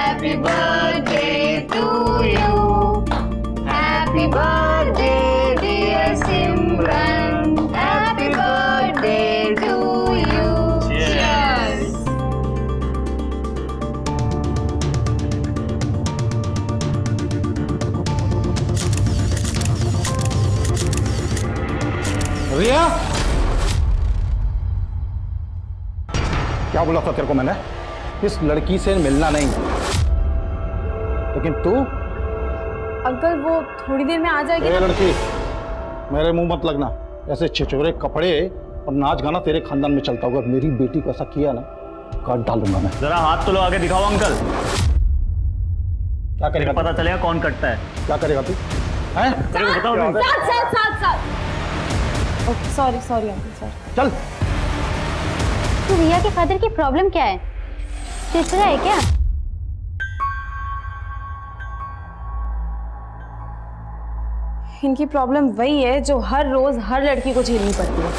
Happy birthday to you. Happy birthday dear Simran. Happy birthday to you. Cheers. रिया, क्या बोला था तेरे को मैंने? इस लड़की से मिलना नहीं। लेकिन तू? अंकल वो थोड़ी देर में आ जाएगी। ए लड़की, मेरे मुंह मत लगना। ऐसे छिछोरे कपड़े और नाच गाना तेरे खानदान में चलता होगा। मेरी बेटी को ऐसा किया ना, काट डालूंगा मैं। जरा हाथ तो लो, आगे दिखाओ अंकल। क्या करेगा? पता चलेगा कौन कटता है। क्या करेगा तू? हैं? बताओ। Sorry sorry uncle, sorry. चल। तो रिया के फादर की प्रॉब्लम क्या है? तीसरा है क्या? इनकी प्रॉब्लम वही है जो हर रोज हर लड़की को झेलनी पड़ती है।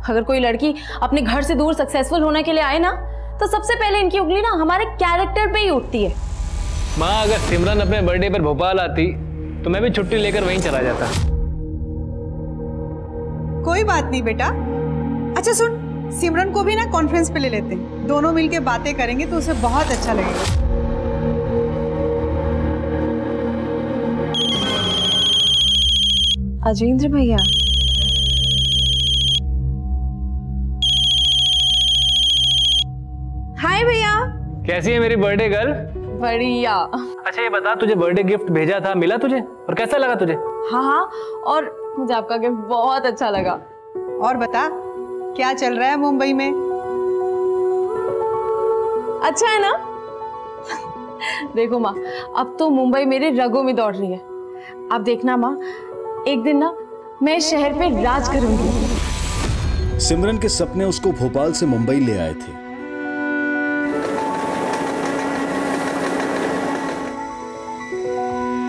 अगर कोई लड़की अपने घर से दूर सक्सेसफुल होने के लिए आए ना, तो सबसे पहले इनकी उंगली ना हमारे कैरेक्टर पे ही उठती है। माँ, अगर सिमरन अपने बर्थडे पर भोपाल आती तो मैं भी छुट्टी लेकर वहीं चला जाता। कोई बात नहीं बेटा। अच्छा सुन, सिमरन को भी ना कॉन्फ्रेंस पे ले लेते हैं, दोनों मिलके बातें करेंगे तो उसे बहुत अच्छा लगेगा। अजेंद्र भैया, हाय भैया। कैसी है मेरी बर्थडे गर्ल? बढ़िया। अच्छा ये बता, तुझे बर्थडे गिफ्ट भेजा था, मिला तुझे? और कैसा लगा तुझे? हाँ हाँ, और मुझे आपका गिफ्ट बहुत अच्छा लगा। और बता, क्या चल रहा है मुंबई में? अच्छा है ना? देखो माँ, अब तो मुंबई मेरे रगों में दौड़ रही है। अब देखना माँ, एक दिन ना मैं शहर पे राज करूंगी। सिमरन के सपने उसको भोपाल से मुंबई ले आए थे।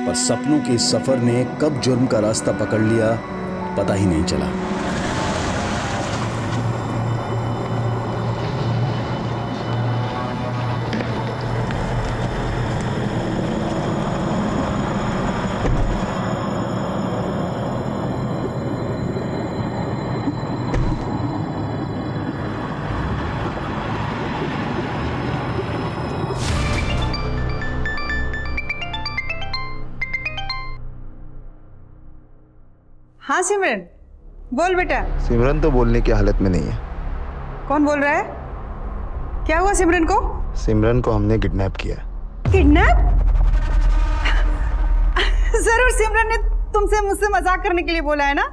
पर सपनों के इस सफर ने कब जुर्म का रास्ता पकड़ लिया, पता ही नहीं चला। हाँ सिमरन, बोल बेटा। सिमरन तो बोलने की हालत में नहीं है। कौन बोल रहा है? क्या हुआ सिमरन को? सिमरन को हमने किडनैप किया। किडनैप? जरूर सिमरन ने तुमसे मुझसे मजाक करने के लिए बोला है ना?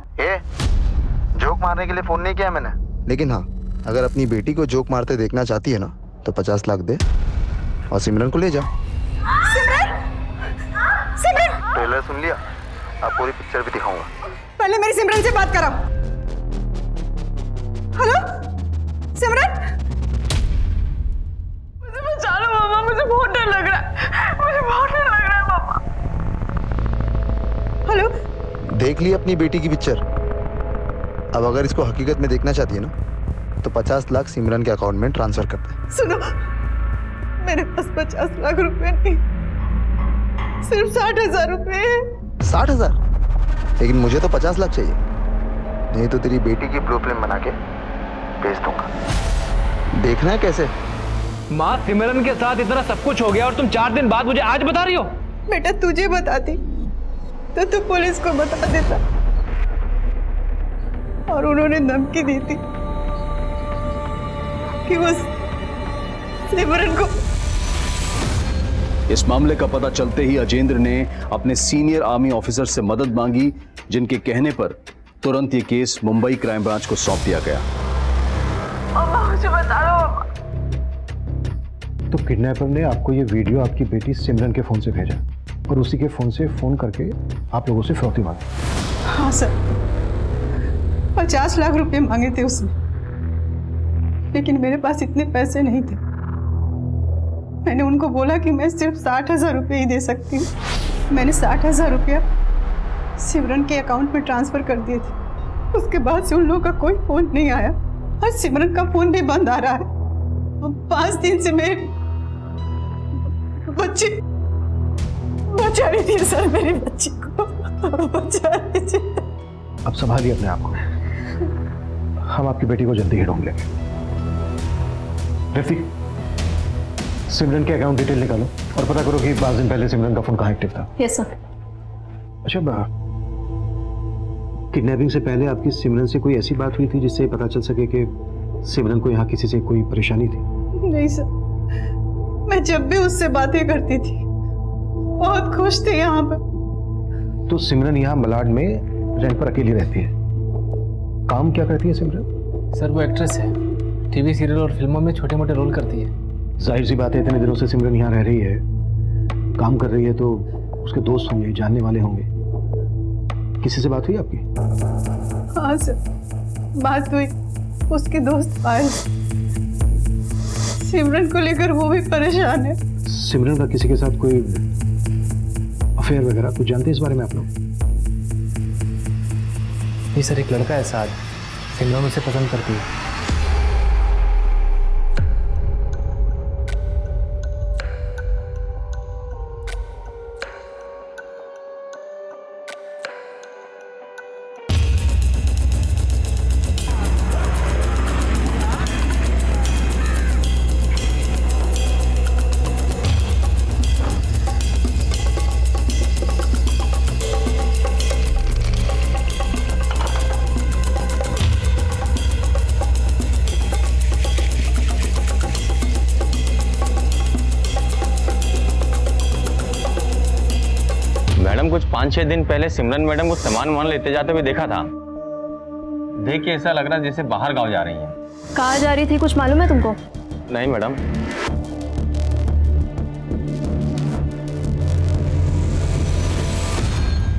जोक मारने के लिए फोन नहीं किया मैंने। लेकिन हाँ, अगर अपनी बेटी को जोक मारते देखना चाहती है ना, तो 50 लाख दे और सिमरन को ले जा। सिमरन! सिमरन! ट्रेलर सुन लिया? अब पूरी पिक्चर भी दिखाऊंगा। पहले मेरी सिमरन से बात कराओ। हेलो सिमरन, मुझे बचा लो मामा, मुझे बहुत डर लग रहा है, मुझे बहुत डर लग रहा है मामा। हेलो, देख ली अपनी बेटी की पिक्चर। अब अगर इसको हकीकत में देखना चाहती है ना, तो 50 लाख सिमरन के अकाउंट में ट्रांसफर कर दे। सुनो, मेरे पास 50 लाख रुपए नहीं, सिर्फ 60,000 रुपए है। 60,000? लेकिन मुझे तो 50 लाख चाहिए, नहीं तो तेरी बेटी की ब्लू फिल्म बना के भेज दूंगा। देखना है कैसे? माँ, सिमरन के साथ इतना सब कुछ हो गया और तुम 4 दिन बाद मुझे आज बता रही हो? बेटा तुझे बताती तो तू पुलिस को बता देता, और उन्होंने धमकी दी थी कि वो सिमरन को। इस मामले का पता चलते ही अजेंद्र ने अपने सीनियर आर्मी ऑफिसर से मदद मांगी, जिनके कहने पर तुरंत ये केस मुंबई क्राइम ब्रांच को सौंप दिया गया। मुझे बता दो। तो किडनैपर ने आपको ये वीडियो आपकी बेटी सिमरन के फोन से भेजा और उसी के फोन से फोन करके आप लोगों से फिरौती मांगी? हाँ सर, 50 लाख रुपए मांगे थे उसने, लेकिन मेरे पास इतने पैसे नहीं थे। मैंने उनको बोला कि मैं सिर्फ 60,000 रुपये ही दे सकती हूँ। मैंने 60,000 रुपया सिमरन के अकाउंट में ट्रांसफर कर दिए थे। उसके बाद से उन लोगों का कोई फोन नहीं आया और सिमरन का फोन भी बंद आ रहा है। 5 दिन से मेरे बच्चे बचा लीजिए सर, मेरे बच्चे को बचा लीजिए। अब संभालिए अपने आप को, हम आपकी बेटी को जल्दी ही ढूंढ लेंगे। ऋतिक, सिमरन के अकाउंट डिटेल निकालो और पता करो कि 5 दिन पहले सिमरन का फोन कहाँ एक्टिव था। Yes sir. अच्छा, किडनैपिंग से पहले आपकी सिमरन से कोई ऐसी बात हुई थी जिससे पता चल सके कि सिमरन को यहाँ किसी से कोई परेशानी थी? नहीं सर, मैं जब भी उससे बातें करती थी बहुत खुश थे यहाँ पर। तो सिमरन यहाँ मलाड में रेंट पर अकेली रहती है। काम क्या करती है सिमरन? सर वो एक्ट्रेस है, टीवी सीरियल और फिल्मों में छोटे मोटे रोल करती है। जाहिर सी बात है, इतने दिनों से सिमरन यहाँ रह रही है, काम कर रही है, तो उसके दोस्त होंगे, जानने वाले होंगे। किसी से बात हुई आपकी? हाँ सर, बात हुई। उसके दोस्त पायल, सिमरन को लेकर वो भी परेशान है। सिमरन का किसी के साथ कोई अफेयर वगैरह कुछ जानते हैं इस बारे में आप लोग? जी सर, एक लड़का है साथ, सिमरन उसे पसंद करती है। मैडम, कुछ 5-6 दिन पहले सिमरन मैडम को सामान लेते जाते हुए देखा था। देख के ऐसा लग रहा जैसे बाहर गांव जा रही हैं। कहाँ जा रही थी, कुछ मालूम है तुमको? नहीं मैडम।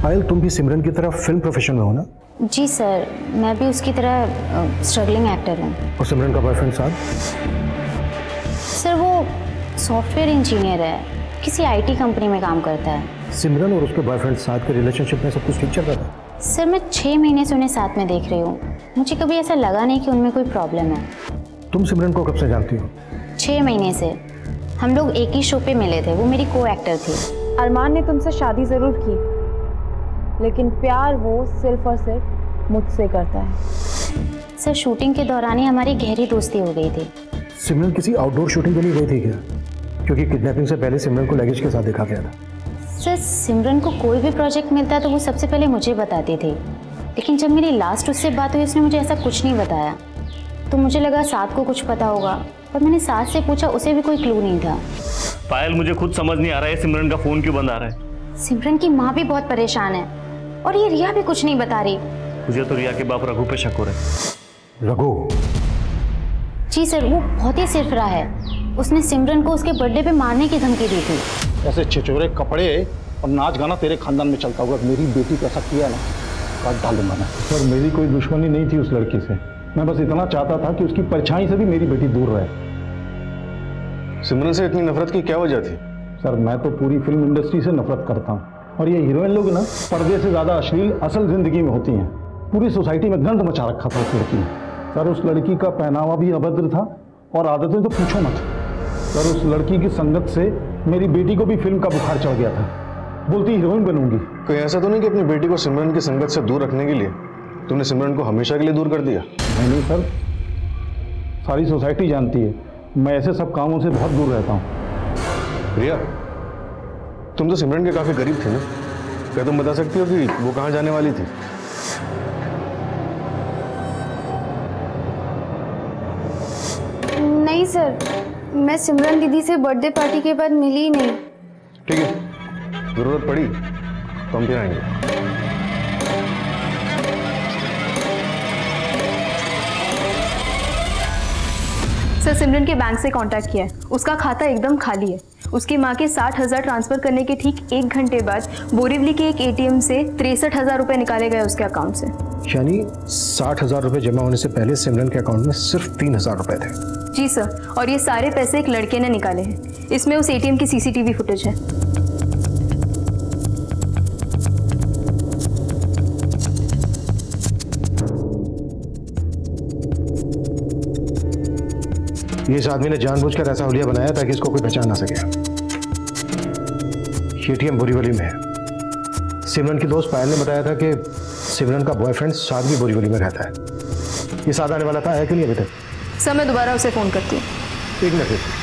पायल, तुम भी सिमरन की तरह फिल्म प्रोफेशन में हो ना? जी सर, मैं भी उसकी तरह स्ट्रगलिंग एक्टर हूँ। और सिमरन का बॉयफ्रेंड साथ? सर वो सॉफ्टवेयर इंजीनियर है, किसी आईटी कंपनी में काम करता है। सिमरन और उसके बॉयफ्रेंड साथ के रिलेशनशिप में सब कुछ ठीक चल रहा था? सर मैं 6 महीने से उन्हें साथ में देख रही हूँ, मुझे कभी ऐसा लगा नहीं कि उनमें कोई प्रॉब्लम है। तुम सिमरन को कब से जानती हो? 6 महीने से। हम लोग एक ही शो पे मिले थे, वो मेरी को एक्टर थी। अरमान ने तुमसे शादी जरूर की, लेकिन प्यार वो सिर्फ और सिर्फ मुझसे करता है। सर शूटिंग के दौरान ही हमारी गहरी दोस्ती हो गई थी। सिमरन किसी आउटडोर शूटिंग के लिए गई थी क्या? क्योंकि किडनैपिंग से पहले सिमरन को लगेज के साथ देखा गया था। सर सिमरन को कोई भी प्रोजेक्ट मिलता तो वो सबसे पहले मुझे बताती थी, लेकिन जब मेरी लास्ट उससे बात हुई उसने मुझे ऐसा कुछ नहीं बताया। तो मुझे लगा साथ को कुछ पता होगा, पर मैंने साथ से पूछा, उसे भी कोई क्लू नहीं था। पायल, मुझे खुद समझ नहीं आ रहा है सिमरन का फोन क्यों बंद आ रहा है। सिमरन की माँ भी बहुत परेशान है और ये रिया भी कुछ नहीं बता रही। मुझे तो रिया के बाप रघु पे शक हो रहा है। रघु? जी सर, वो बहुत ही सिरफिरा है। उसने सिमरन को उसके बर्थडे पे मारने की धमकी दी थी। ऐसे छिछोरे कपड़े और नाच गाना तेरे खानदान में चलता होगा, मेरी बेटी को ऐसा किया ना, काट डालूंगा मैं। सर मेरी कोई दुश्मनी नहीं थी उस लड़की से, मैं बस इतना चाहता था कि उसकी परछाई से भी मेरी बेटी दूर रहे। सिमरन से इतनी नफरत की क्या वजह थी? सर मैं तो पूरी फिल्म इंडस्ट्री से नफरत करता हूँ, और ये हीरोइन लोग ना पर्दे से ज़्यादा अश्लील असल जिंदगी में होती हैं। पूरी सोसाइटी में गंद मचा रखा था उस लड़की ने। सर उस लड़की का पहनावा भी अभद्र था और आदतें तो पूछो मत। सर उस लड़की की संगत से मेरी बेटी को भी फिल्म का बुखार चढ़ गया था, बोलती हीरोइन बनूंगी। कोई ऐसा तो नहीं कि अपनी बेटी को सिमरन की संगत से दूर रखने के लिए तुमने सिमरन को हमेशा के लिए दूर कर दिया? नहीं सर, सारी सोसाइटी जानती है मैं ऐसे सब कामों से बहुत दूर रहता हूँ। रिया, तुम तो सिमरन के काफी करीब थे ना, क्या तुम बता सकती हो कि वो कहाँ जाने वाली थी? नहीं सर, मैं सिमरन दीदी से बर्थडे पार्टी के बाद मिली ही नहीं। ठीक है, जरूरत पड़ी तो हम फिर आएंगे। सर सिमरन के बैंक से कांटेक्ट किया है, उसका खाता एकदम खाली है। उसकी माँ के 60,000 ट्रांसफर करने के ठीक 1 घंटे बाद बोरीवली के एक एटीएम से 63,000 रुपए निकाले गए उसके अकाउंट से। यानी 60,000 रुपए जमा होने से पहले सिमरन के अकाउंट में सिर्फ 3,000 रुपए थे। जी सर, और ये सारे पैसे एक लड़के ने निकाले हैं। इसमें उस एटीएम की सीसीटीवी फुटेज है। ये इस आदमी ने जानबूझकर ऐसा हुलिया बनाया ताकि इसको कोई पहचान ना सके। एटीएम बोरीवली में है। सिमरन की दोस्त पायल ने बताया था कि सिमरन का बॉयफ्रेंड साद भी बोरीवली में रहता है। ये साद आने वाला था, आया क्यों नहीं अभी तक? सर मैं दोबारा उसे फोन करती हूँ। एक मिनट।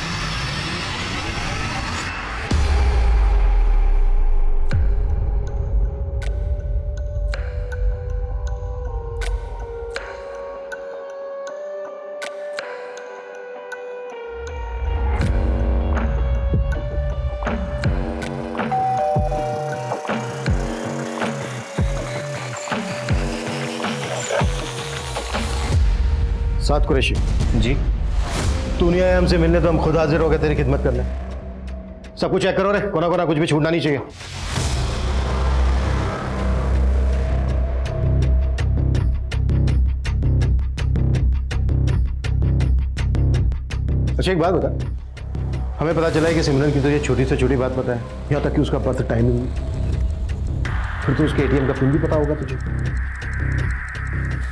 साद कुरैशी जी। तू नहीं आया हमसे मिलने तो हम खुद हाजिर हो गए तेरी खिदमत करने। सब कुछ चेक करो रे, कोना कोना कुछ भी छूटना नहीं चाहिए। अच्छा एक बात बता, हमें पता चला है कि सिमरन की तो ये छोटी से छोटी बात पता है, यहाँ तक कि उसका बर्थ टाइमिंग, फिर तो उसके एटीएम का पिन भी पता होगा तुझे।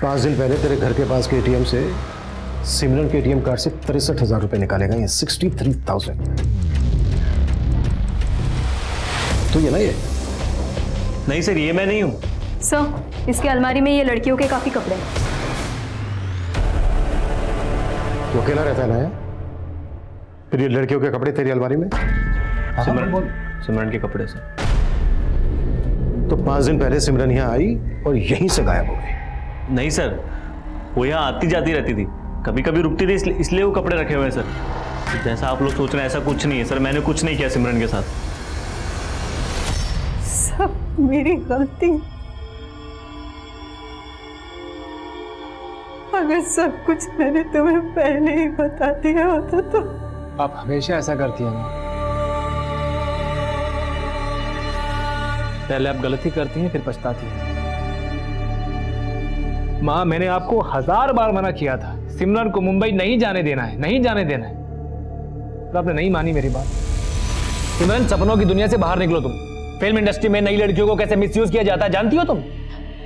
5 दिन पहले तेरे घर के पास के एटीएम से सिमरन के एटीएम कार्ड से 63,000 रुपए निकाले गए, 63,000। तो ये ना ये नहीं सर, ये मैं नहीं हूं सर। इसके अलमारी में ये लड़कियों के काफी कपड़े हैं। तो अकेला रहता है ना यार? फिर ये लड़कियों के कपड़े तेरी अलमारी में? सिमरन के कपड़े सर। तो 5 दिन पहले सिमरन यहाँ आई और यहीं से गायब हो गई। नहीं सर, वो यहाँ आती जाती रहती थी, कभी कभी रुकती थी, इसलिए वो कपड़े रखे हुए हैं सर। जैसा आप लोग सोच रहे हैं ऐसा कुछ नहीं है सर, मैंने कुछ नहीं किया सिमरन के साथ। सब मेरी गलती। अगर सब कुछ मैंने तुम्हें पहले ही बता दिया होता तो। आप हमेशा ऐसा करती हैं ना, पहले आप गलती करती हैं फिर पछताती हैं। माँ मैंने आपको 1000 बार मना किया था, सिमरन को मुंबई नहीं जाने देना है, नहीं जाने देना है, तो आपने नहीं मानी मेरी बात। सिमरन सपनों की दुनिया से बाहर निकलो तुम। फिल्म इंडस्ट्री में नई लड़कियों को कैसे मिसयूज किया जाता है जानती हो तुम?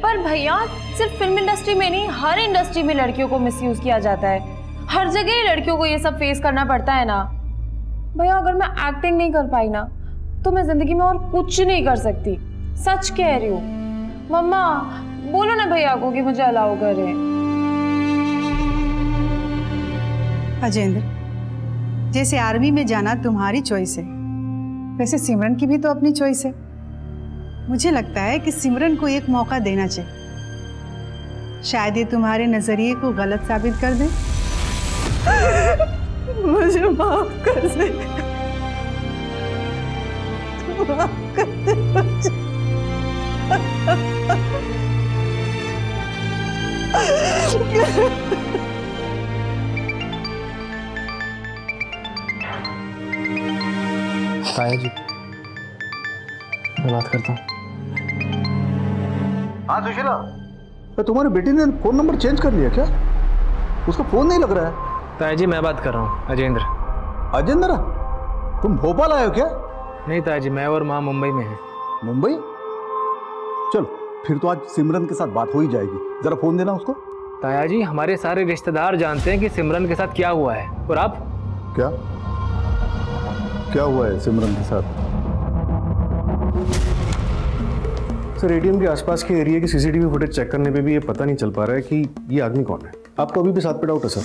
पर भैया सिर्फ फिल्म इंडस्ट्री में नहीं, हर इंडस्ट्री में लड़कियों को मिसयूज किया जाता है। हर जगह ही लड़कियों को ये सब फेस करना पड़ता है ना। भैया अगर मैं एक्टिंग नहीं कर पाई ना तो मैं जिंदगी में और कुछ नहीं कर सकती, सच कह रही हूँ। मम्मा बोलो ना भैया को कि मुझे अलाउ करे। अजेंद्र, जैसे आर्मी में जाना तुम्हारी चॉइस है, वैसे सिमरन की भी तो अपनी चॉइस है। मुझे लगता है कि सिमरन को एक मौका देना चाहिए, शायद ये तुम्हारे नजरिए को गलत साबित कर दे। मुझे माफ कर दे, माफ कर दे मुझे। ताया जी मैं बात करता हूँ। हाँ सुशीला, तुम्हारी बेटी ने फोन नंबर चेंज कर लिया क्या? उसका फोन नहीं लग रहा है। ताया जी मैं बात कर रहा हूँ, अजेंद्र। अजेंद्र, तुम भोपाल आए हो क्या? नहीं ताया जी, मैं और माँ मुंबई में हैं। मुंबई? चलो फिर तो आज सिमरन के साथ बात हो ही जाएगी। जरा फोन देना उसको। ताया जी हमारे सारे रिश्तेदार जानते हैं कि सिमरन के साथ क्या हुआ है, और आप? क्या क्या हुआ है सिमरन के साथ? सर एटीएम के आसपास के एरिया की सीसीटीवी फुटेज चेक करने पे भी ये पता नहीं चल पा रहा है कि ये आदमी कौन है। आपको अभी भी साथ पे डाउट है सर?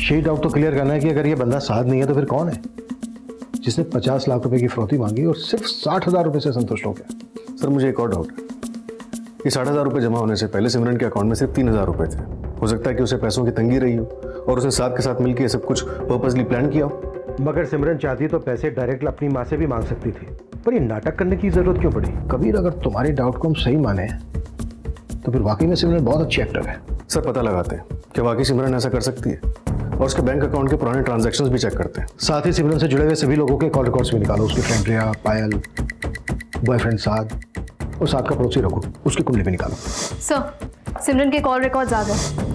यही डाउट तो क्लियर करना है कि अगर ये बंदा साथ नहीं है तो फिर कौन है, जिसने 50 लाख रुपए की फिरौती मांगी और सिर्फ 60,000 रुपए से संतुष्ट हो गया। सर मुझे एक और डाउट है, ये 60,000 रुपए जमा होने से पहले सिमरन के अकाउंट में सिर्फ 3,000 रुपए थे। हो सकता है कि उसे पैसों की तंगी रही हो और उसने साथ के साथ मिलकर सब कुछ पर्पसली प्लान किया हो। मगर सिमरन चाहती तो पैसे डायरेक्ट अपनी माँ से भी मांग सकती थी, पर ये नाटक करने की जरूरत क्यों पड़ी? कबीर अगर तुम्हारे डाउट को हम सही माने तो फिर वाकई में सिमरन बहुत अच्छी एक्टर है। सर पता लगाते हैं कि वाकई सिमरन ऐसा कर सकती है और उसके बैंक अकाउंट के पुराने ट्रांजैक्शंस भी चेक करते हैं। साथ ही सिमरन से जुड़े हुए सभी लोगों के कॉल रिकॉर्ड्स भी निकालो, उसकी फ्रेंड रिया, पायल, बॉयफ्रेंड साद और साथ का पड़ोसी रघु, उसकी कुंडली भी निकालो। सर सिमरन के कॉल रिकॉर्ड्स आ गए।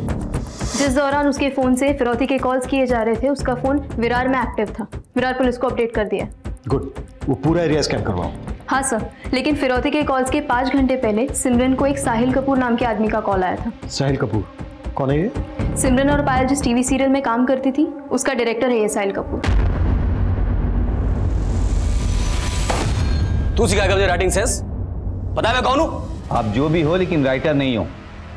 जिस दौरान उसके फ़ोन से फिरौती के कॉल्स किए जा रहे थे उसका फ़ोन विरार में एक्टिव था। विरार पुलिस को अपडेट कर दिया। गुड, वो पूरा एरिया स्कैन करवाओ। हाँ सर, लेकिन फिरौती के कॉल्स के 5 घंटे पहले सिमरन को एक साहिल कपूर नाम के आदमी का कॉल आया था। साहिल कपूर कौन है ये? सिमरन और पायल जिस टीवी सीरियल में काम करती थी उसका डायरेक्टर है ये साहिल कपूर। तू सिखाएगा मुझे राइटिंग सेंस? पता है मैं कौन हूं? आप जो भी हो लेकिन राइटर नहीं हो,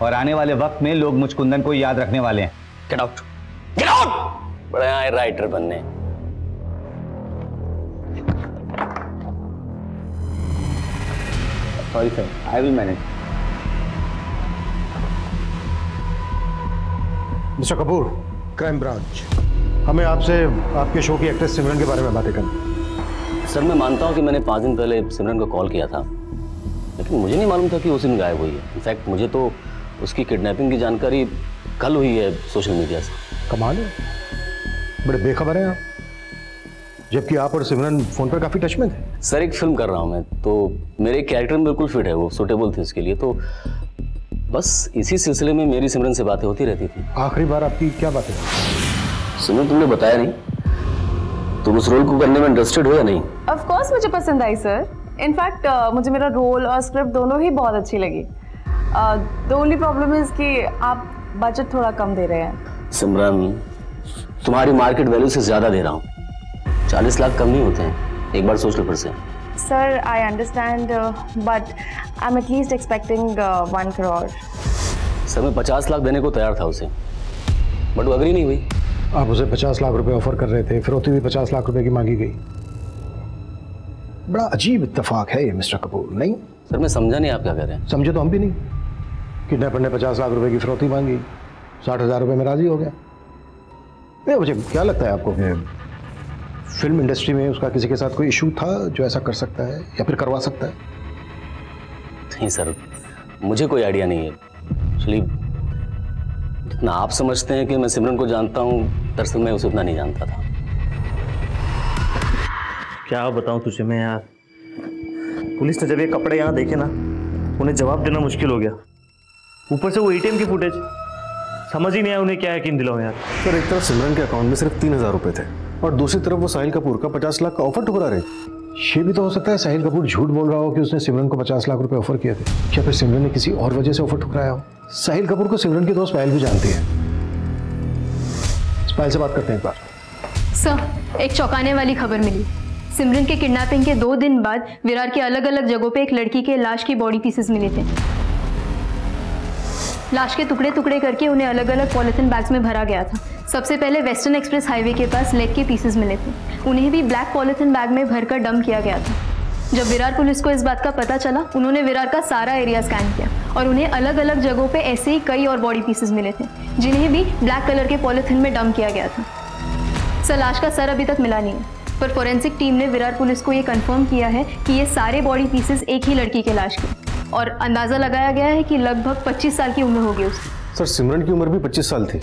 और आने वाले वक्त में लोग मुझ कुंदन को याद रखने वाले हैं। Get out, get out. बड़े आए राइटर बनने। Sorry sir, I will manage. Mister Kapoor, crime branch, हमें आपसे आपके शो की एक्ट्रेस सिमरन के बारे में बातें करनी। सर मैं मानता हूं कि मैंने 5 दिन पहले सिमरन को कॉल किया था, लेकिन मुझे नहीं मालूम था कि उस दिन गायब हुई है। इनफैक्ट मुझे तो उसकी किडनैपिंग की जानकारी कल हुई है सोशल मीडिया से। कमाल है, बड़े बेखबर हैं आप, जबकि आप और सिमरन फोन पर काफी टच में थे। सर एक फिल्म कर रहा हूं मैं, तो मेरे कैरेक्टर में बिल्कुल फिट है, वो सूटेबल थी उसके लिए, तो बस इसी सिलसिले में मेरी सिमरन से बातें होती रहती थी। आखिरी बार आपकी क्या बातें? सिमरन तुमने बताया नहीं, तुम उस रोल को करने में इंटरेस्टेड हो या नहीं? ऑफ कोर्स मुझे पसंद आई सर। इनफैक्ट मुझे मेरा रोल और स्क्रिप्ट दोनों ही बहुत अच्छी लगी। द ओनली प्रॉब्लम इज कि आप बजट थोड़ा कम दे रहे हैं। सिमरन तुम्हारी मार्केट वैल्यू से ज्यादा दे रहा हूँ, 40 लाख कम नहीं होते हैं, एक बार सोच लो फिर से। Sir I understand but I am at least expecting 1 crore. Sir मैं 50 लाख देने को तैयार था उसे, बट वो अग्री नहीं हुई। आप उसे 50 लाख रुपए ऑफर कर रहे थे, फिरौती भी 50 लाख रुपए की मांगी गई। बड़ा अजीब इत्तेफाक है ये मिस्टर कपूर, नहीं? सर मैं समझा नहीं आप क्या कह रहे हैं। समझे तो हम भी नहीं। किडनैपर ने 50 लाख रुपए की फिरौती मांगी, 60,000 रुपए में राजी हो गया। नहीं, मुझे क्या लगता है आपको कि फिल्म इंडस्ट्री में उसका किसी के साथ कोई इशू था जो ऐसा कर सकता है या फिर करवा सकता है? नहीं सर, मुझे कोई आइडिया नहीं है। एक्चुअली जितना आप समझते हैं कि मैं सिमरन को जानता हूँ, दरअसल मैं उसे उतना नहीं जानता था। क्या बताऊं तुझे मैं यार, पुलिस ने जब ये कपड़े यहाँ देखे ना, उन्हें जवाब देना मुश्किल हो गया। ऊपर से वो ATM की फुटेज, समझ ही नहीं आया उन्हें क्या यकीन दिलाऊं यार। सर एक तरफ सिमरन के अकाउंट में सिर्फ 3,000 रुपए थे और दूसरी तरफ वो साहिल कपूर का 50 लाख का ऑफर ठुकरा रहे। ये भी तो हो सकता है साहिल कपूर झूठ बोल रहा हो कि उसने सिमरन को 50 लाख रुपए ऑफर किए थे। क्या फिर सिमरन ने किसी और वजह से ऑफर ठुकराया हो? साहिल कपूर को सिमरन की दोस्त पायल भी जानती है। पायल से बात करते हैं एक बार। सर एक चौंकाने वाली खबर मिली। सिमरन के किडनैपिंग के 2 दिन बाद विरार के अलग अलग जगहों पे एक लड़की के लाश की बॉडी पीसेस मिले थे। लाश के टुकड़े टुकड़े करके उन्हें अलग अलग पॉलिथीन बैग्स में भरा गया था। सबसे पहले वेस्टर्न एक्सप्रेस हाईवे के पास लेग के पीसेस मिले थे, उन्हें भी ब्लैक पॉलिथीन बैग में भरकर डंप किया गया था। जब विरार पुलिस को इस बात का पता चला, उन्होंने विरार का सारा एरिया स्कैन किया और उन्हें अलग अलग जगहों पे ऐसे ही कई और बॉडी पीसेस मिले थे, जिन्हें भी ब्लैक कलर के पॉलिथीन में डंप किया गया था। सर लाश का सर अभी तक मिला नहीं है, पर फोरेंसिक टीम ने विरार पुलिस को ये कंफर्म किया है कि ये सारे बॉडी पीसेस एक ही लड़की के लाश के, और अंदाजा लगाया गया है कि लगभग 25 साल की उम्र होगी उसकी। सर सिमरन की उम्र भी 25 साल थी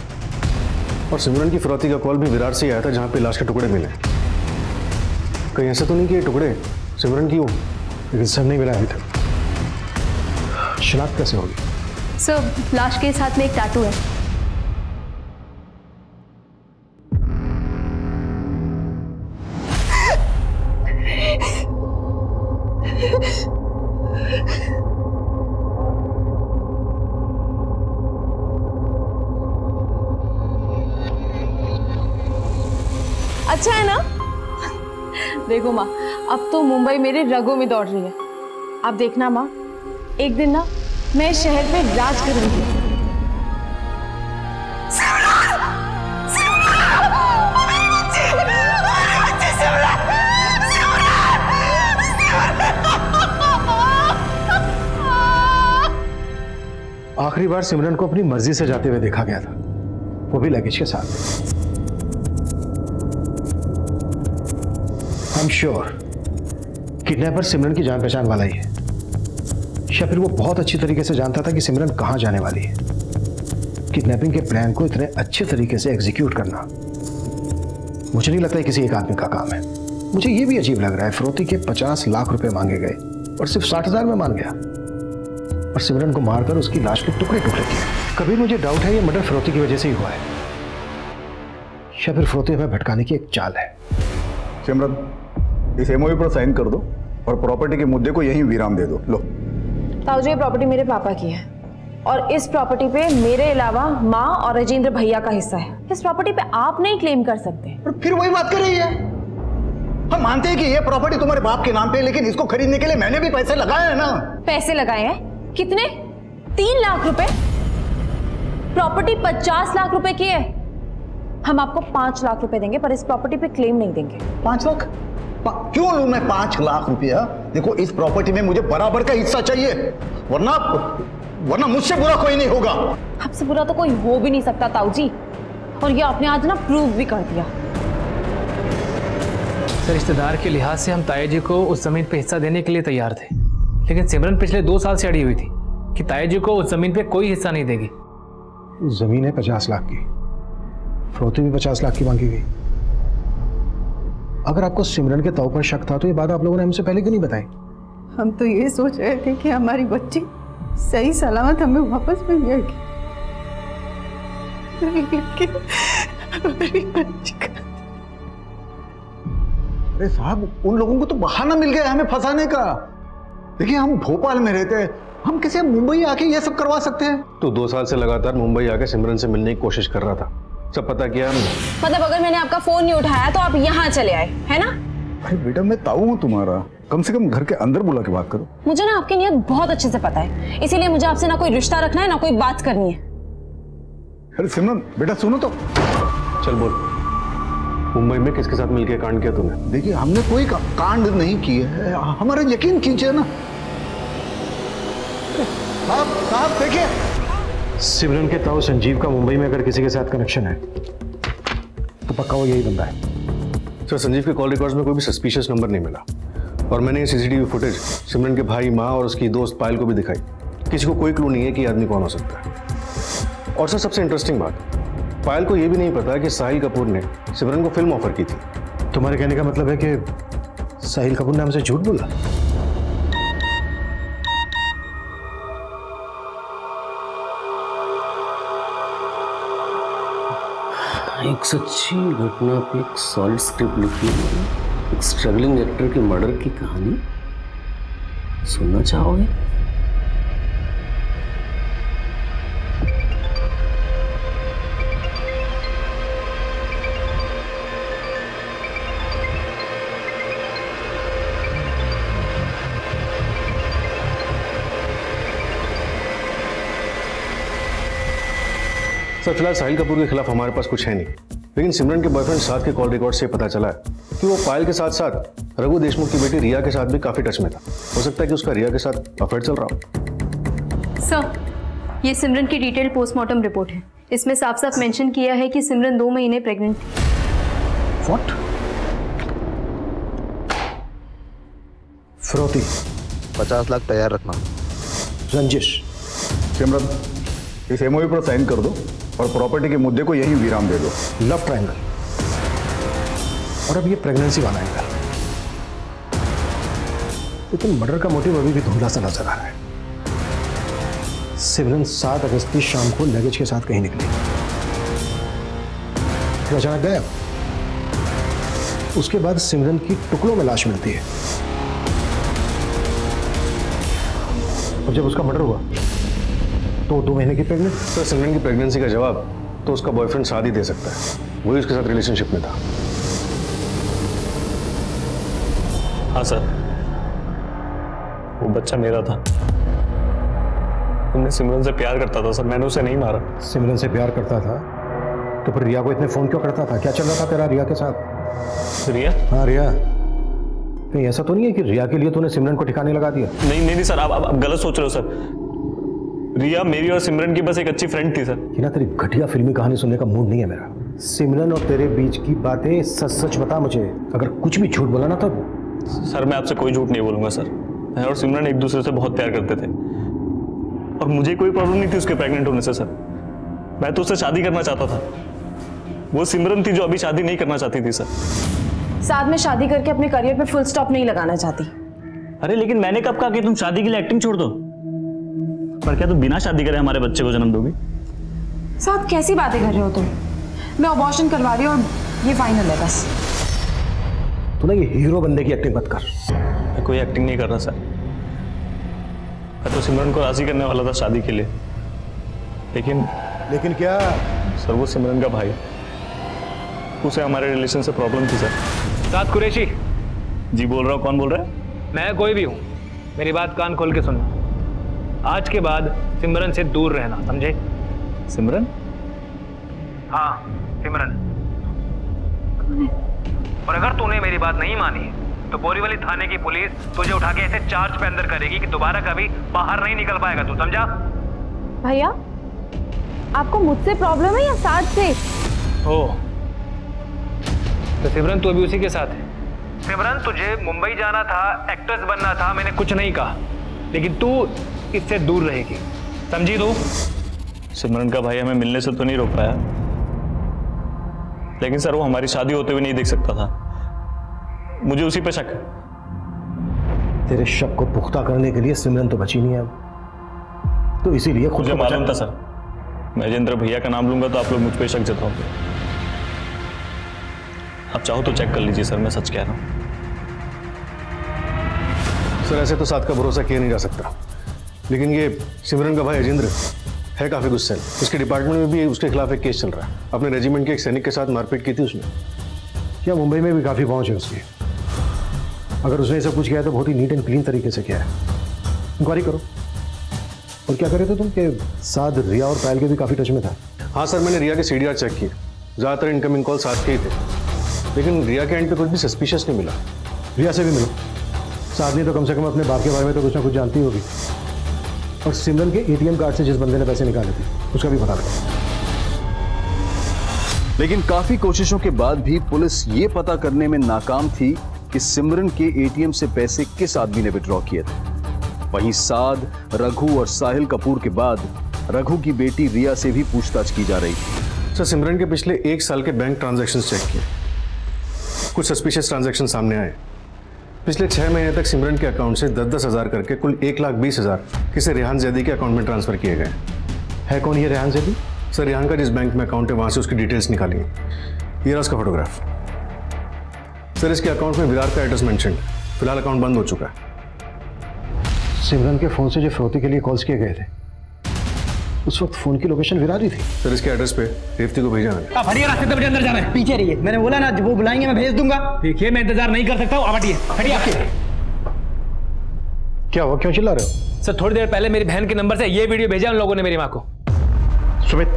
और सिमरन की फिरौती का कॉल भी विरार से ही आया था जहाँ पे लाश के टुकड़े मिले। कहीं ऐसा तो नहीं कि ये टुकड़े सिमरन की हो, लेकिन सर नहीं मिला अभी तक। शिनाख्त कैसे होगी? सर लाश के साथ में एक टैटू है। अच्छा है ना? देखो माँ, अब तो मुंबई मेरे रगों में दौड़ रही है। अब देखना माँ, एक दिन ना मैं शहर पे राज करूंगी। आखिरी बार सिमरन को अपनी मर्जी से जाते हुए देखा गया था, वो भी लगेज के साथ। आई एम श्योर किडनैपर सिमरन की जान पहचान वाला ही है, या फिर वो बहुत अच्छी तरीके से जानता था कि सिमरन कहां जाने वाली है। किडनैपिंग के प्लान को इतने अच्छे तरीके से एग्जीक्यूट करना मुझे नहीं लगता है किसी एक आदमी का काम है। मुझे ये भी अजीब लग रहा है, फिरौती के 50 लाख रुपए मांगे गए और सिर्फ 60,000 में मान गया, और सिमरन को मारकर उसकी लाश के टुकड़े टुकड़े किए। कभी मुझे डाउट है ये मर्डर फिरौती की वजह से ही हुआ है, या फिर फिरौती हमें भटकाने की एक चाल है। सिमरन, इस MOU पर साइन कर दो और प्रॉपर्टी के मुद्दे को यहीं विराम दे दो। लो ताऊजी, ये प्रॉपर्टी मेरे पापा की है, और इस प्रॉपर्टी पे मेरे अलावा माँ और राजेंद्र भैया का हिस्सा है। इस प्रॉपर्टी पे आप नहीं क्लेम कर सकते। फिर वही बात कर रही है। हम मानते हैं कि ये प्रॉपर्टी तुम्हारे बाप के नाम पे है, लेकिन इसको खरीदने के लिए मैंने भी पैसे लगाए हैं ना। पैसे लगाए हैं? कितने? 3 लाख रुपए। प्रॉपर्टी 50 लाख रुपए की है। हम आपको 5 लाख रुपए देंगे, पर इस प्रॉपर्टी पे क्लेम नहीं देंगे। 5 लाख? क्यों लूं मैं 5 लाख रुपया? देखो, इस प्रॉपर्टी में मुझे बराबर का हिस्सा चाहिए, वरना मुझसे बुरा कोई नहीं होगा। आपसे बुरा तो कोई हो भी नहीं सकता ताऊ जी, और ये आपने आज ना प्रूव भी कर दिया। सर, रिश्तेदार के लिहाज से हम ताया जी को उस जमीन पे हिस्सा देने के लिए तैयार थे, लेकिन सिमरन पिछले 2 साल से अड़ी हुई थी कि ताया जी को उस जमीन पे कोई हिस्सा नहीं देगी। जमीन है 50 लाख की, फिरौती भी 50 लाख की मांगी गई। अगर आपको सिमरन के तौर पर शक था तो ये बात आप लोगों ने हमसे पहले क्यों नहीं बताई? हम तो ये सोच रहे थे कि हमारी बच्ची सही सलामत हमें वापस मिल जाएगी, लेकिन हमारी बच्ची का... अरे साहब, उन लोगों को तो बहाना मिल गया हमें फंसाने का। देखिए, हम भोपाल में रहते हैं, हम कैसे मुंबई आके ये सब करवा सकते हैं? तो 2 साल से लगातार मुंबई आके सिमरन से मिलने की कोशिश कर रहा था, सब पता किया हमने। मतलब अगर मैंने आपका फोन नहीं उठाया तो आप यहाँ चले आए, है ना? अरे बेटा, मैं ताऊ हूँ तुम्हारा, कम से कम घर के अंदर बुला के बात करो। मुझे ना आपकी नीयत बहुत अच्छे से पता है, इसीलिए मुझे आपसे ना कोई रिश्ता रखना है ना कोई बात करनी है। अरे सिमरन बेटा, सुनो तो। चल बोल, मुंबई में किसके साथ मिलकर कांड किया तूने? देखिए, हमने कोई कांड नहीं किया है, हमारा यकीन कीजिए ना। साहब देखिए, सिमरन के ताऊ संजीव का मुंबई में अगर किसी के साथ कनेक्शन है तो पक्का वो यही बंदा है। सर, संजीव के कॉल रिकॉर्ड्स में कोई भी सस्पिशियस नंबर नहीं मिला, और मैंने ये सीसीटीवी फुटेज सिमरन के भाई, माँ और उसकी दोस्त पायल को भी दिखाई। किसी को कोई क्लू नहीं है कि आदमी कौन हो सकता है। और सर, सबसे इंटरेस्टिंग बात, पायल को यह भी नहीं पता कि साहिल कपूर ने सिमरन को फिल्म ऑफर की थी। तुम्हारे कहने का मतलब है कि साहिल कपूर ने हमसे झूठ बोला? एक सच्ची घटना पे एक सॉलिड स्क्रिप्ट लिखी है, एक स्ट्रगलिंग एक्टर के मर्डर की कहानी। सुनना चाहोगे? सर, फिलहाल साहिल कपूर के खिलाफ हमारे पास कुछ है नहीं, लेकिन सिमरन के बॉयफ्रेंड साथ के कॉल रिकॉर्ड से पता चला है कि वो पायल के साथ साथ रघु देशमुख की बेटी रिया के साथ भी काफी टच में था। हो सकता है कि उसका रिया के साथ अफेयर चल रहा हो। सर, ये सिमरन की डिटेल पोस्टमार्टम रिपोर्ट है। इसमें साफ साफ मेंशन किया है कि सिमरन 2 महीने प्रेग्नेंट थी। व्हाट? फिरौती 50 लाख तैयार रखना। रंजिश, सिमरन, इस एमओयू पर साइन कर दो और प्रॉपर्टी के मुद्दे को यही विराम दे दो। Love triangle. और अब ये प्रेगनेंसी वाला एंगल। लेकिन मर्डर का मोटिव अभी भी धुंधला सा नजर आ रहा है। सिमरन 7 अगस्त की शाम को लगेज के साथ कहीं निकली, फिर अचानक गायब। उसके बाद सिमरन की टुकड़ों में लाश मिलती है, और जब उसका मर्डर हुआ तो 2 महीने की प्रेग्नेंट। सर, सिमरन की प्रेगनेंसी का जवाब तो उसका बॉयफ्रेंड साथ ही दे सकता है, वही उसके साथ रिलेशनशिप में था। हाँ सर, वो बच्चा मेरा था। मैं सिमरन से प्यार करता था सर, मैंने उसे नहीं मारा। सिमरन से प्यार करता था तो फिर रिया को इतने फोन क्यों करता था? क्या चल रहा था तेरा रिया के साथ? रिया? हाँ, रिया। कहीं ऐसा तो नहीं है कि रिया के लिए तूने सिमरन को ठिकाने लगा दिया? नहीं सर, आप गलत सोच रहे हो सर। रिया मेरी और सिमरन की बस एक अच्छी फ्रेंड थी सर। कि ना, तेरी घटिया फिल्मी कहानी सुनने का मूड नहीं है मेरा। सिमरन और तेरे बीच की बातें सच सच बता मुझे, अगर कुछ भी झूठ बोला ना तब। सर, मैं आपसे कोई झूठ नहीं बोलूंगा सर। मैं और सिमरन एक दूसरे से बहुत प्यार करते थे, और मुझे कोई प्रॉब्लम नहीं थी उसके प्रेग्नेंट होने से सर। मैं तो उससे शादी करना चाहता था। वो सिमरन थी जो अभी शादी नहीं करना चाहती थी सर। साथ में शादी करके अपने करियर पे फुल स्टॉप नहीं लगाना चाहती। अरे लेकिन मैंने कब कहा कि तुम शादी के लिए एक्टिंग छोड़ दो? पर क्या तुम बिना शादी करे हमारे बच्चे को जन्म दोगी? साथ कैसी बातें कर रहे हो तुम? मैं अबॉर्शन करवा रही हूँ और ये फाइनल है बस। तू ना ये हीरो बंदे की एक्टिंग मत कर। मैं कोई एक्टिंग नहीं कर रहा सर। मैं तो सिमरन को राजी करने वाला था शादी के लिए, लेकिन क्या सर? वो सिमरन का भाई, उसे हमारे रिलेशन से प्रॉब्लम थी सर। साद कुरैशी जी बोल रहा हूँ। कौन बोल रहा है? मैं कोई भी हूँ, मेरी बात कान खोल के सुनना। आज के बाद सिमरन से दूर रहना, समझे? सिमरन? हाँ सिमरन। और अगर तूने मेरी बात नहीं मानी तो बोरीवली थाने की पुलिस तुझे उठा के ऐसे चार्ज पे अंदर करेगी कि दोबारा कभी बाहर नहीं निकल पाएगा तू, समझा? भैया आपको मुझसे प्रॉब्लम है या साथ से? हो तो सिमरन तू अभी उसी के साथ है। सिमरन तुझे मुंबई जाना था, एक्ट्रेस बनना था, मैंने कुछ नहीं कहा, लेकिन तू इससे दूर रहेगी, समझी तू? सिमरन का भाई हमें मिलने से तो नहीं रोक पाया, लेकिन सर वो हमारी शादी होते हुए नहीं देख सकता था। मुझे उसी पे शक है। तेरे शक को पुख्ता करने के लिए सिमरन तो बची नहीं है अब, तो इसीलिए खुद मुझे मालूम था सर, मैं जेंद्र भैया का नाम लूंगा तो आप लोग मुझ पे शक जताओगे। आप चाहो तो चेक कर लीजिए सर, मैं सच कह रहा हूं। सर ऐसे तो साथ का भरोसा किया नहीं जा सकता, लेकिन ये सिमरन का भाई अजेंद्र है काफी गुस्से में। उसके डिपार्टमेंट में भी उसके खिलाफ एक केस चल रहा है। अपने रेजिमेंट के एक सैनिक के साथ मारपीट की थी उसने। क्या मुंबई में भी काफी पहुंच है उसकी। अगर उसने सब कुछ किया तो बहुत ही नीट एंड क्लीन तरीके से किया है। इंक्वायरी करो। और क्या करे थे तुम के साथ रिया और पायल के भी काफी टच में था? हाँ सर, मैंने रिया के सीडीआर चेक किए, ज्यादातर इनकमिंग कॉल साथ के ही थे, लेकिन रिया के एंड पे कुछ भी सस्पिशियस नहीं मिला। रिया से भी मिलो, साधनी तो कम से कम अपने बाप के बारे में तो कुछ ना कुछ जानती होगी। और सिमरन के एटीएम कार्ड से जिस बंदे ने पैसे निकाले थे उसका भी पता लगा। लेकिन काफी कोशिशों के बाद भी पुलिस ये पता करने में नाकाम थी कि सिमरन के एटीएम से पैसे किस आदमी ने विड्रॉ किए थे। वहीं साद, रघु और साहिल कपूर के बाद रघु की बेटी रिया से भी पूछताछ की जा रही थी। सर सिमरन के पिछले 1 साल के बैंक ट्रांजैक्शंस चेक किए, कुछ सस्पिशियस ट्रांजैक्शन सामने आए। पिछले 6 महीने तक सिमरन के अकाउंट से 10-10 हज़ार करके कुल 1,20,000 किसी रेहान जैदी के अकाउंट में ट्रांसफर किए गए। है कौन ये रेहान जैदी? सर रेहान का जिस बैंक में अकाउंट है वहां से उसकी डिटेल्स निकाली। ये रहा उसका फोटोग्राफ। सर इसके अकाउंट में विरार का एड्रेस मेंशन है, फिलहाल अकाउंट बंद हो चुका है। सिमरन के फोन से जो फिरौती के लिए कॉल्स किए गए थे उस वक्त फोन की लोकेशन विरार ही थी। सर इसके एड्रेस पे रेवती को भेजा मैंने। आप हटिए, रास्ते पे मुझे अंदर जाना है। पीछे रहिए, मैंने बोला ना वो बुलाएंगे मैं भेज दूंगा। देखिए मैं इंतजार नहीं कर सकता हूँ, आप हटिए हटिए आपके। क्या हुआ, क्यों चिल्ला रहे हो? सर थोड़ी देर पहले मेरी बहन के नंबर से ये वीडियो भेजा उन लोगों ने मेरी माँ को। सुमित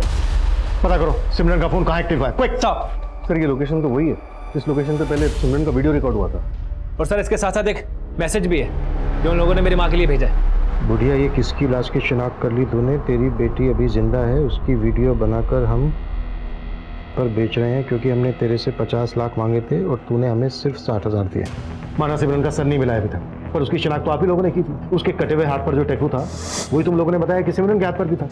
पता करो सिमरन का फोन कहाँ एक्टिव है। Quick stop. सर ये लोकेशन तो वही है जिस लोकेशन से पहले सिमरन का वीडियो रिकॉर्ड हुआ था। और सर इसके साथ साथ एक मैसेज भी है जो उन लोगों ने मेरी माँ के लिए भेजा है। बुढ़िया ये किसकी लाश की शिनाख्त कर ली तूने? तेरी बेटी अभी जिंदा है, उसकी वीडियो बनाकर हम पर बेच रहे हैं क्योंकि हमने तेरे से 50 लाख मांगे थे और तूने हमें सिर्फ 60,000 दिए। माना सिमरन का सर नहीं मिला अभी तक, पर उसकी शिनाख्त तो आप ही लोगों ने की थी। उसके कटे हुए हाथ पर जो टैटू था वही तुम लोगों ने बताया कि सिमरन के हाथ पर भी था।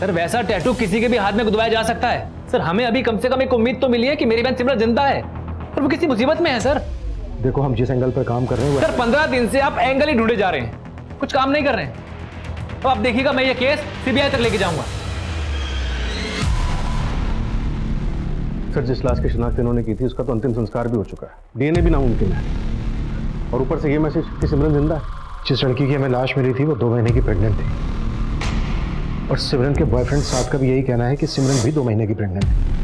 सर वैसा टैटू किसी के भी हाथ में गुदवाया जा सकता है। सर हमें अभी कम से कम एक उम्मीद तो मिली है कि मेरी बहन सिमरन जिंदा है और वो किसी मुसीबत में है। सर देखो हम जिस एंगल पर काम कर रहे हैं सर 15 दिन से आप एंगल ही ढूंढे जा रहे हैं, कुछ काम नहीं कर रहे हैं। तो आप देखिएगा मैं ये केस सीबीआई तक लेके जाऊंगा। सर जिस लाश की शिनाख्त इन्होंने की थी उसका तो अंतिम संस्कार भी हो चुका है, डीएनए भी नामुमकिन है। और ऊपर से ये मैसेज कि सिमरन जिंदा है। जिस लड़की की हमें लाश मिली थी वो 2 महीने की प्रेग्नेंट थी और सिमरन के बॉयफ्रेंड साथ का भी यही कहना है कि सिमरन भी 2 महीने की प्रेग्नेंट थी।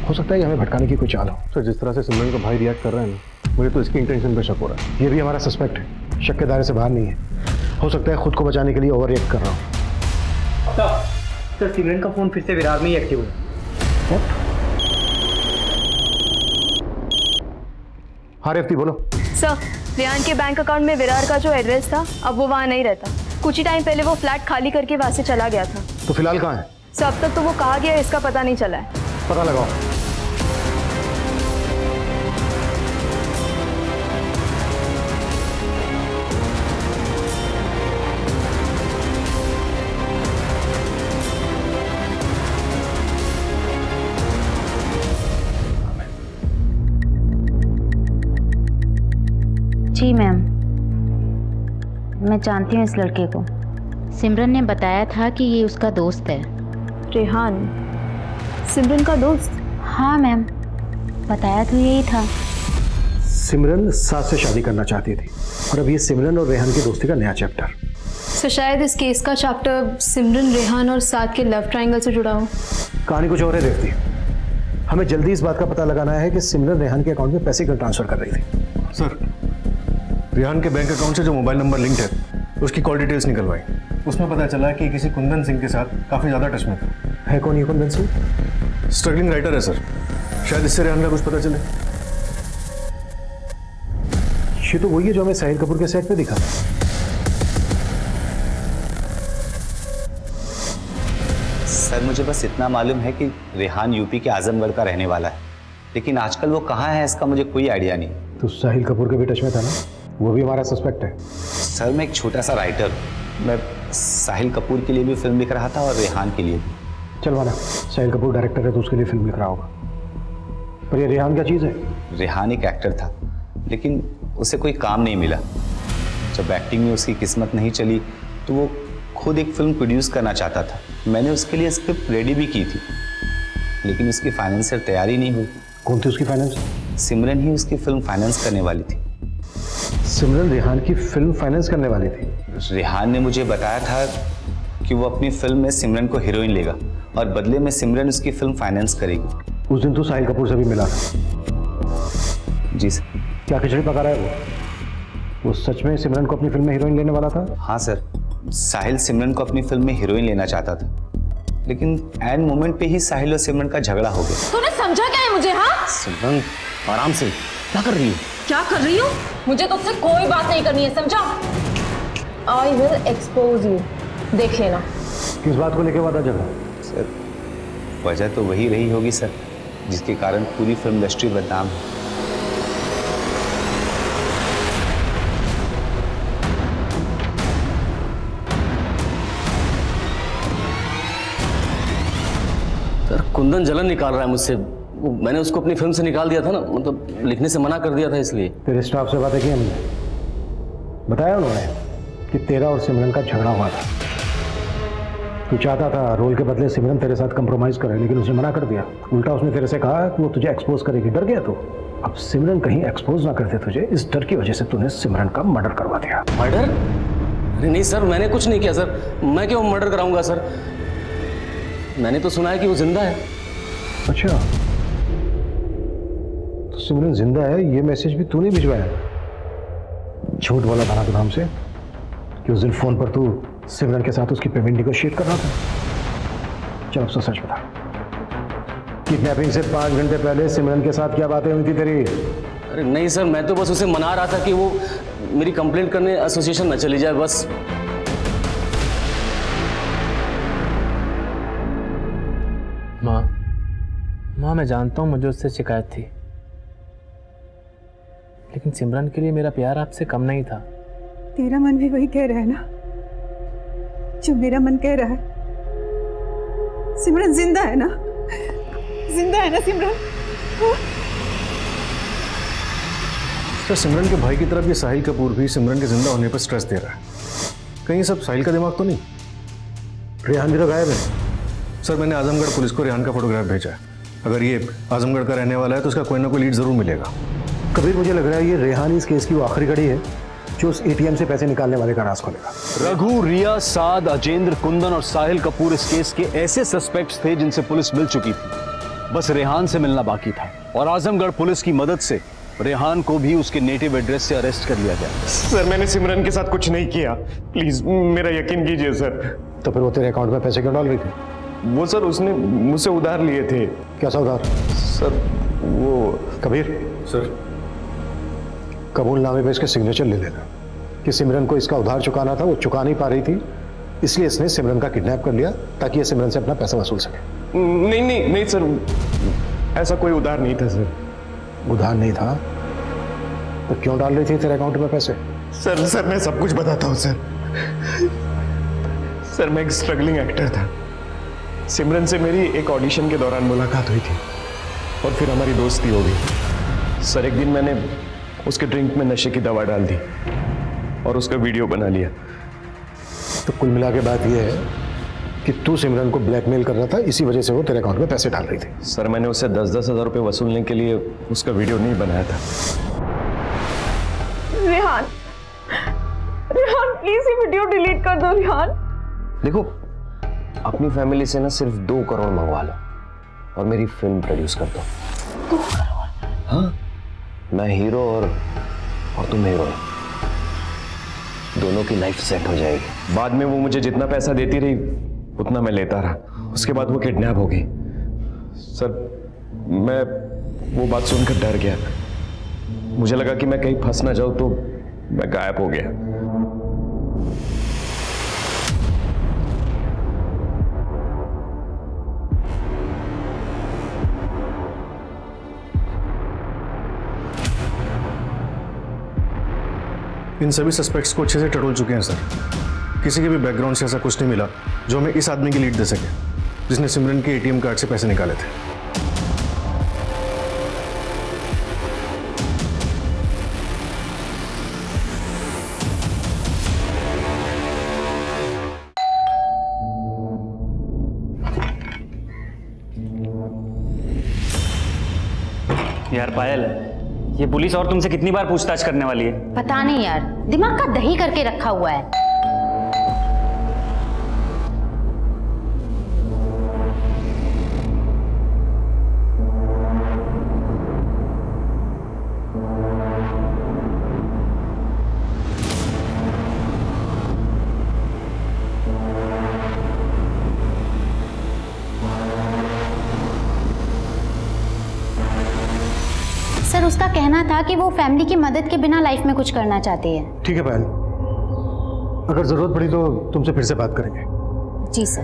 हो सकता है कि हमें भटकाने की कोई चाल हो। सर जिस तरह से सिमरन का भाई रिएक्ट कर रहा है ना, मुझे तो इसकी इंटेंशन पे शक हो रहा है। ये भी हमारा सस्पेक्ट है, शक के दायरे से बाहर नहीं है। हो सकता है खुद को बचाने के लिए ओवर रिएक्ट कर रहा हूँ। सर सिमरन का फोन फिर से विरार में ही एक्टिव है। हाँ रेवती बोलो। सर रेहान के बैंक अकाउंट में विरार का जो एड्रेस था अब वो वहाँ नहीं रहता। कुछ ही टाइम पहले वो फ्लैट खाली करके वहाँ से चला गया था। तो फिलहाल कहाँ है? सर अब तक तो वो कहाँ गया इसका पता नहीं चला है। पता लगाओ। जी मैम, मैं जानती हूँ इस लड़के को। सिमरन ने बताया था कि ये उसका दोस्त है। रेहान सिमरन का दोस्त? हाँ मैम, बताया तो यही था। सिमरन साथ से शादी करना चाहती थी और अब ये सिमरन और रेहान की दोस्ती का नया चैप्टर। तो शायद इस केस का चैप्टर सिमरन, रेहान और साद के लव ट्रायंगल से जुड़ा हो। कहानी कुछ और है देखती। हमें जल्दी इस बात का पता लगाना है कि सिमरन रेहान के अकाउंट में पैसे क्यों ट्रांसफर कर रही थी। सर, रेहान के बैंक अकाउंट से जो मोबाइल नंबर लिंक्ड है उसकी कॉल डिटेल्स निकलवाई। उसमें पता चला कि किसी कुंदन सिंह के साथ काफी ज्यादा टच में था। है कौन ये कुंदन सिंह? स्ट्रगलिंग राइटर है सर, शायद इससे रेहान का कुछ पता चले। ये तो वही है जो हमें साहिल कपूर के सेट पे दिखा। सर मुझे बस इतना मालूम है कि रेहान यूपी के आजमगढ़ का रहने वाला है, लेकिन आजकल वो कहाँ है इसका मुझे कोई आइडिया नहीं। तो साहिल कपूर के भी टच में था ना, वो भी हमारा सस्पेक्ट है। सर मैं एक छोटा सा राइटर, मैं साहिल कपूर के लिए भी फिल्म लिख रहा था और रेहान के लिए भी। चल माना, साहिल कपूर डायरेक्टर है तो उसके लिए फिल्म लिख रहा होगा, पर ये रेहान क्या चीज़ है? रेहान एक एक्टर था, लेकिन उसे कोई काम नहीं मिला। जब एक्टिंग में उसकी किस्मत नहीं चली तो वो खुद एक फिल्म प्रोड्यूस करना चाहता था। मैंने उसके लिए स्क्रिप्ट रेडी भी की थी, लेकिन उसकी फाइनेंशियल तैयारी नहीं हुई। कौन थी उसकी फाइनेंस? सिमरन ही उसकी फिल्म फाइनेंस करने वाली थी। सिमरन रेहान की फिल्म फाइनेंस करने वाली थी? रेहान ने मुझे बताया था कि वो अपनी फिल्म में सिमरन को हीरोइन लेगा और बदले में सिमरन उसकी फिल्म फाइनेंस करेगी। उस दिन तो साहिल कपूर से भी मिला था। जी सर। क्या खिचड़ी पका रहा है वो सच में सिमरन को अपनी फिल्म में हीरोइन लेने वाला था? हाँ सर, साहिल सिमरन को अपनी फिल्म में हीरोइन लेना चाहता था, लेकिन एंड मोमेंट पे ही साहिल और सिमरन का झगड़ा हो गया। तूने समझा क्या है मुझे? हाँ सिमरन आराम से, क्या कर रही हो? क्या कर रही हूँ? मुझे तुझसे कोई बात नहीं करनी है, समझा? आई विल एक्सपोज यू, देख लेना। किस बात को लेकर वादा झगड़ा? सर वजह तो वही रही होगी सर, जिसके कारण पूरी फिल्म इंडस्ट्री बदनाम है। सर कुंदन जलन निकाल रहा है मुझसे। मैंने उसको अपनी फिल्म से निकाल दिया था ना, मतलब लिखने से मना कर दिया था इसलिए। तेरे स्टाफ से बातें की हमने, बताया उन्होंने कि तेरा और सिमरन का झगड़ा हुआ था। तू चाहता था रोल के बदले सिमरन तेरे साथ कंप्रोमाइज करे, लेकिन उसने मना कर दिया। उल्टा उसने तेरे से कहा कि वो तुझे एक्सपोज करेगी। डर गया तू। अब सिमरन कहीं एक्सपोज ना करते तुझे, इस डर की वजह से तूने सिमरन का मर्डर करवा दिया। मर्डर? अरे नहीं सर, मैंने कुछ नहीं किया सर। मैं क्यों मर्डर कराऊंगा सर? मैंने तो सुना है कि वो जिंदा है। अच्छा, तो सिमरन जिंदा है, ये मैसेज भी तूने भिजवाया? झूठ बोला था ना तू हमसे कि उस दिन फोन पर तू सिमरन के साथ उसकी पेमेंट निगोशिएट कर रहा था। चल अब सच बता, किडनैपिंग से 5 घंटे पहले सिमरन के साथ क्या बातें हुई थी तेरी? अरे नहीं सर, मैं तो बस उसे मना रहा था कि वो मेरी कंप्लेंट करने एसोसिएशन न चली जाए, बस। माँ मैं जानता हूँ मुझे उससे शिकायत थी, लेकिन सिमरन के लिए मेरा प्यार आपसे कम नहीं था। तेरा मन भी वही कह रहा है ना जो मेरा मन कह रहा है। सिमरन जिंदा है ना? जिंदा है ना सिमरन? तो सिमरन के भाई की तरफ ये साहिल कपूर भी सिमरन के जिंदा होने पर स्ट्रेस दे रहा है। कहीं सब साहिल का दिमाग तो नहीं? रेहान भी तो गायब है। सर मैंने आजमगढ़ पुलिस को रेहान का फोटोग्राफ भेजा है। अगर ये आजमगढ़ का रहने वाला है तो उसका कोई ना कोई लीड जरूर मिलेगा। कबीर मुझे लग रहा है ये रेहान इस केस की वो आखिरी कड़ी है जो उस एटीएम से पैसे निकालने वाले का राज खोलेगा। रघु, रिया, साद, अजेंद्र, कुंदन और साहिल कपूर इस केस के ऐसे सस्पेक्ट्स थे जिनसे पुलिस मिल चुकी थी। बस रेहान से मिलना बाकी था और आजमगढ़ पुलिस की मदद से रेहान को भी उसके नेटिव एड्रेस से अरेस्ट कर लिया गया। सर मैंने सिमरन के साथ कुछ नहीं किया, प्लीज मेरा यकीन कीजिए सर। तो फिर वो तेरे अकाउंट में पैसे क्यों डाल रही थी? वो सर उसने मुझसे उधार लिए थे। कैसा उधार? सर वो कबीर सर, कबूलनामे पे इसके सिग्नेचर ले लेना कि सिमरन को इसका उधार चुकाना था, वो चुका नहीं पा रही थी, इसलिए इसने सिमरन का किडनैप कर लिया ताकि ये सिमरन से अपना पैसा वसूल सके। नहीं नहीं नहीं सर, ऐसा कोई उधार नहीं था सर। उधार नहीं था तो क्यों डाल रही थी तेरे अकाउंट में पैसे? सर मैं सब कुछ बताता हूँ सर। सर मैं एक स्ट्रगलिंग एक्टर था। सिमरन से मेरी एक ऑडिशन के दौरान मुलाकात हुई थी और फिर हमारी दोस्ती हो गई। सर एक दिन मैंने उसके ड्रिंक में नशे की दवा डाल दी और उसका वीडियो बना लिया। तो कुल मिला के बात यह है कि तू सिमरन को ब्लैकमेल कर रहा था, इसी वजह से वो तेरे अकाउंट में पैसे डाल रही थी। सर मैंने उससे 10-10 हज़ार रुपये वसूलने के लिए उसका वीडियो नहीं बनाया था। रेहान, रेहान प्लीज ये वीडियो डिलीट कर दो रिहान। देखो, अपनी फैमिली से ना सिर्फ 2 करोड़ मंगवा लो और मेरी फिल्म प्रोड्यूस कर दो। 2 करोड़? हाँ, मैं हीरो और तुम हीरोइन, दोनों की लाइफ सेट हो जाएगी। बाद में वो मुझे जितना पैसा देती रही उतना मैं लेता रहा। उसके बाद वो किडनैप हो गई। सर, मैं वो बात सुनकर डर गया। मुझे लगा कि मैं कहीं फंस ना जाऊं, तो मैं गायब हो गया। इन सभी सस्पेक्ट्स को अच्छे से टटोल चुके हैं सर। किसी के भी बैकग्राउंड से ऐसा कुछ नहीं मिला जो हमें इस आदमी की लीड दे सके जिसने सिमरन के एटीएम कार्ड से पैसे निकाले थे। यार पायल, ये पुलिस और तुमसे कितनी बार पूछताछ करने वाली है? पता नहीं यार, दिमाग का दही करके रखा हुआ है। सर, उसका कहना था कि वो फैमिली की मदद के बिना लाइफ में कुछ करना चाहती है। ठीक है पायल, अगर जरूरत पड़ी तो तुमसे फिर से बात करेंगे। जी सर।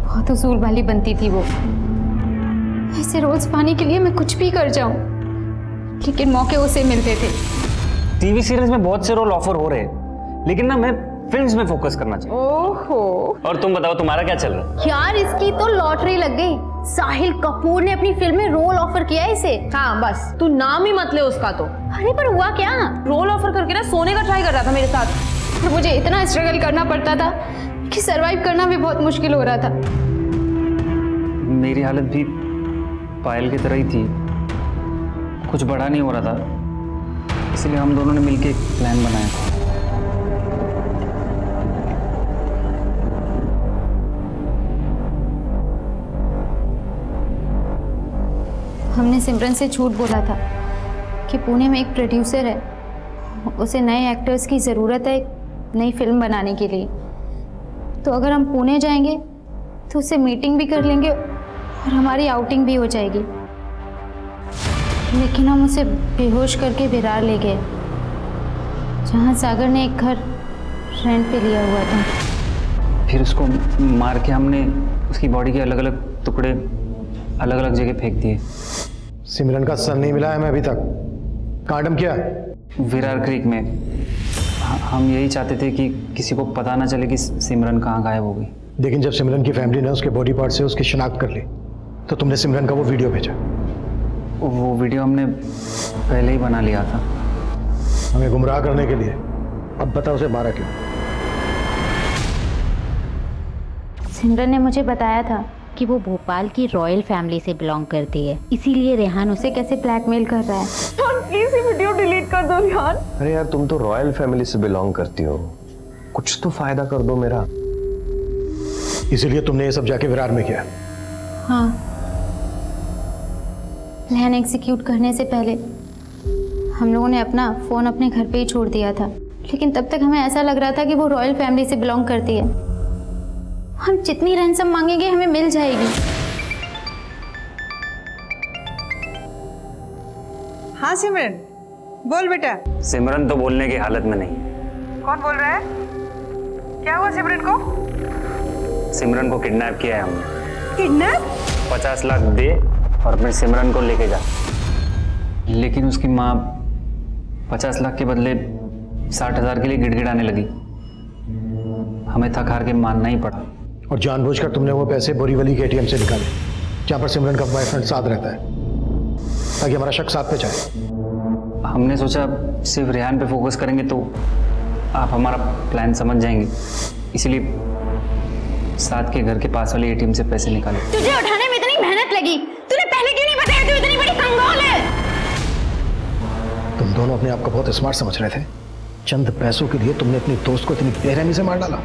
बहुत उसूल वाली बनती थी वो। ऐसे रोज पाने के लिए मैं कुछ भी कर जाऊं, लेकिन मौके उसे मिलते थे। टीवी सीरियल्स में बहुत से रोल ऑफर हो रहे हैं, लेकिन ना मैं फिल्म्स में फोकस करना चाहिए। ओहो। और तुम बताओ, तुम्हारा क्या चल रहा है? यार, इसकी तो लॉटरी लग गई। साहिल कपूर ने अपनी फिल्म में रोल ऑफर किया है इसे। हाँ बस, तू नाम ही मत ले उसका तो। अरे पर हुआ क्या? रोल ऑफर करके ना सोने का ट्राई कर रहा था मेरे साथ। और मुझे इतना स्ट्रगल करना पड़ता था कि सरवाइव करना भी बहुत मुश्किल हो रहा था। मेरी हालत भी पायल की तरह ही थी, कुछ बड़ा नहीं हो रहा था, इसलिए हम दोनों ने मिलकर एक प्लान बनाया था। हमने सिमरन से झूठ बोला था कि पुणे में एक प्रोड्यूसर है, उसे नए एक्टर्स की ज़रूरत है एक नई फिल्म बनाने के लिए। तो अगर हम पुणे जाएंगे तो उससे मीटिंग भी कर लेंगे और हमारी आउटिंग भी हो जाएगी। लेकिन हम उसे बेहोश करके विरार ले गए, जहाँ सागर ने एक घर रेंट पे लिया हुआ था। फिर उसको मार के हमने उसकी बॉडी के अलग अलग टुकड़े अलग अलग जगह फेंक दिए। सिमरन का सर नहीं मिला है मैं अभी तक। कांडम क्या? विरार क्रीक में। हम यही चाहते थे कि किसी को पता ना चले कि सिमरन कहाँ गायब हो गई। लेकिन जब सिमरन की फैमिली ने उसके बॉडी पार्ट से उसकी शिनाख्त कर ली तो तुमने सिमरन का वो वीडियो भेजा। वो वीडियो हमने पहले ही बना लिया था, हमें गुमराह करने के लिए। अब बता उसे मारा क्यों? सिमरन ने मुझे बताया था कि वो भोपाल की रॉयल फैमिली से बिलोंग करती है, इसीलिए रेहान उसे कैसे ब्लैकमेल कर रहा है। प्लीज ये वीडियो डिलीट कर दो रेहान। अरे यार, तुम तो रॉयल फैमिली से बिलोंग करती हो, कुछ तो फायदा कर दो मेरा। इसीलिए तुमने ये सब जाके विरार में किया? हाँ, प्लान एग्जीक्यूट करने से पहले हम लोगों ने अपना फ़ोन अपने घर पे ही छोड़ दिया था, लेकिन तब तक हमें ऐसा लग रहा था कि वो रॉयल फैमिली से बिलोंग करती है। हम जितनी रैंसम मांगेंगे हमें मिल जाएगी। हाँ सिमरन, बोल बेटा। सिमरन तो बोलने की हालत में नहीं है। कौन बोल रहा है? क्या हुआ सिमरन को? सिमरन को किडनैप किया है हमने। किडनैप? 50 लाख दे और फिर सिमरन को लेके जा। लेकिन उसकी माँ 50 लाख के बदले 60,000 के लिए गिड़गिड़ाने लगी। हमें थक हार के मानना ही पड़ा। और जानबूझकर तुमने वो पैसे बोरीवली के एटीएम से निकाले, जहाँ पर सिमरन का बॉयफ्रेंड साथ रहता है, ताकि हमारा शक साथ पे जाए। हमने सोचा सिर्फ रेहान पे फोकस करेंगे तो आप हमारा प्लान समझ जाएंगे। इसलिए साथ के घर के पास वाले एटीएम से पैसे निकाले। तुझे उठाने में इतनी मेहनत लगी, तूने पहले क्यों नहीं बताया? तू इतनी बड़ी कंगाल है। तुम दोनों अपने आप को बहुत स्मार्ट समझ रहे थे। चंद पैसों के लिए तुमने अपनी दोस्त को इतनी बेरहमी से मार डाला।